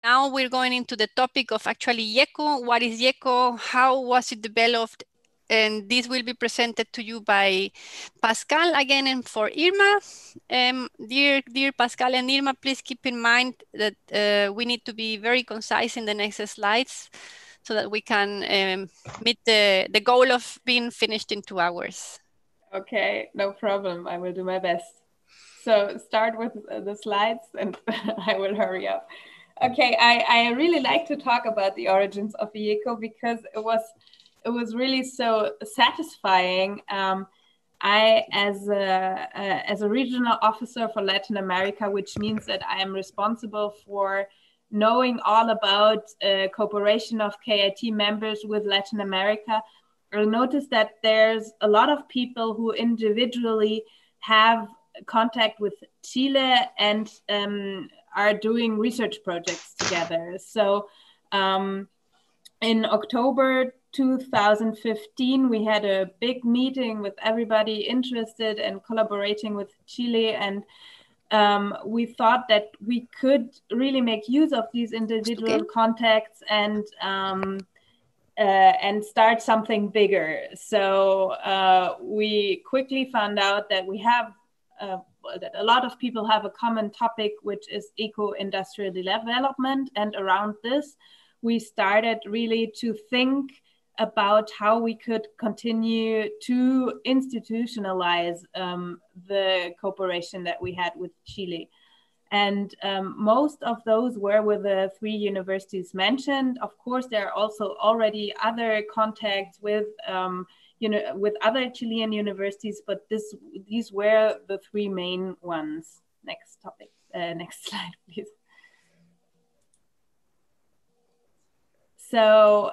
now we're going into the topic of actually IECO. What is IECO? How was it developed? And this will be presented to you by Pascal again and for Irma. Dear Pascal and Irma, please keep in mind that we need to be very concise in the next slides so that we can meet the goal of being finished in 2 hours. Okay, no problem. I will do my best. So start with the slides and I will hurry up. Okay, I really like to talk about the origins of IECO because it was really so satisfying. I, as a regional officer for Latin America, which means that I am responsible for knowing all about cooperation of KIT members with Latin America, I noticed that there's a lot of people who individually have contact with Chile and are doing research projects together. So in October 2015, we had a big meeting with everybody interested in collaborating with Chile, and we thought that we could really make use of these individual contacts and start something bigger. So we quickly found out that we have that a lot of people have a common topic, which is eco-industrial development. And around this, we started really to think about how we could continue to institutionalize the cooperation that we had with Chile. And most of those were with the 3 universities mentioned. Of course, there are also already other contacts with, with other Chilean universities, but these were the 3 main ones. Next topic, next slide, please. So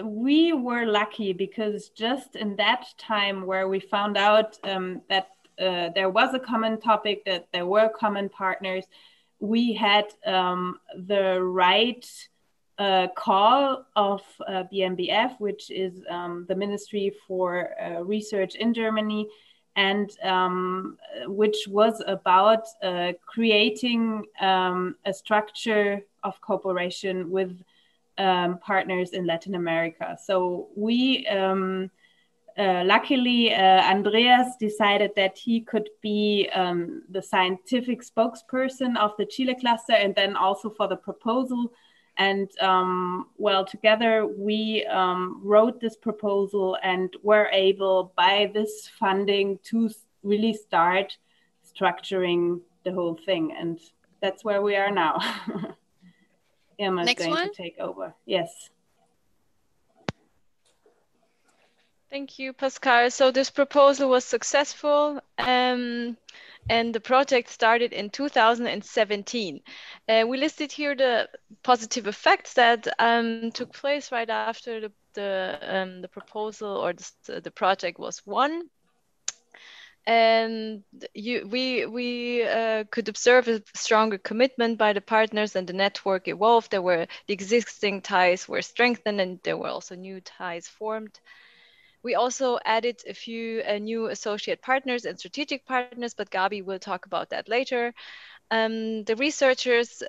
we were lucky because just in that time where we found out that there was a common topic, that there were common partners, we had the right call of BMBF, which is the Ministry for Research in Germany, and which was about creating a structure of cooperation with partners in Latin America. So we luckily, Andreas decided that he could be the scientific spokesperson of the Chile cluster and then also for the proposal. And well, together we wrote this proposal and were able by this funding to really start structuring the whole thing. And that's where we are now. Irma is going to take over. Yes. Thank you, Pascal. So this proposal was successful and the project started in 2017. We listed here the positive effects that took place right after the proposal or the project was won. And we could observe a stronger commitment by the partners, and the network evolved. The existing ties were strengthened and there were also new ties formed. We also added a few new associate partners and strategic partners, but Gabi will talk about that later. The researchers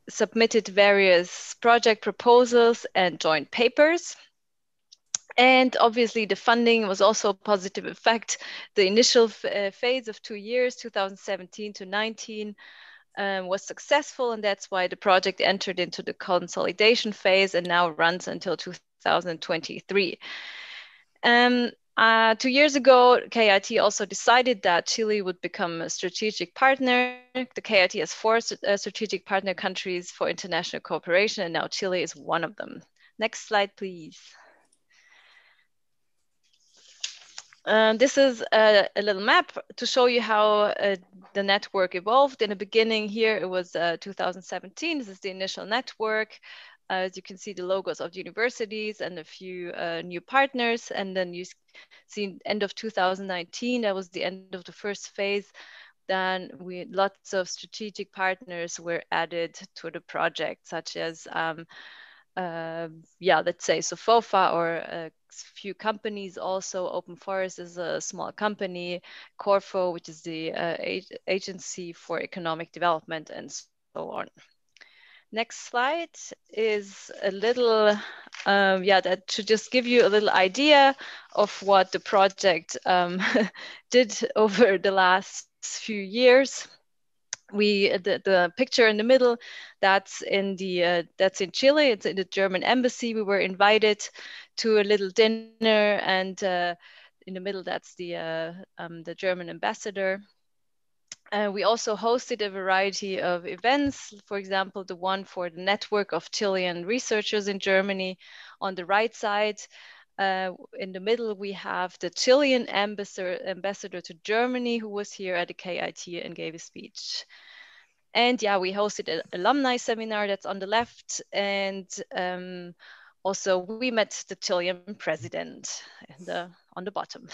submitted various project proposals and joint papers. And obviously the funding was also a positive effect. The initial phase of 2 years, 2017 to 19, was successful, and that's why the project entered into the consolidation phase and now runs until 2023. 2 years ago, KIT also decided that Chile would become a strategic partner. The KIT has 4 strategic partner countries for international cooperation, and now Chile is one of them. Next slide, please. This is a little map to show you how the network evolved. In the beginning here, it was 2017. This is the initial network. As you can see, the logos of the universities and a few new partners. And then you see end of 2019, that was the end of the first phase. Then lots of strategic partners were added to the project, such as, let's say Sofofa or a few companies. Also, Open Forest is a small company, Corfo, which is the Agency for Economic Development, and so on. Next slide is a little, that should just give you a little idea of what the project did over the last few years. The picture in the middle, that's in Chile. It's in the German embassy. We were invited to a little dinner, and in the middle, that's the German ambassador. We also hosted a variety of events, for example, the one for the network of Chilean researchers in Germany. On the right side, in the middle, we have the Chilean ambassador to Germany, who was here at the KIT and gave a speech. And yeah, we hosted an alumni seminar that's on the left. And also we met the Chilean president on the bottom.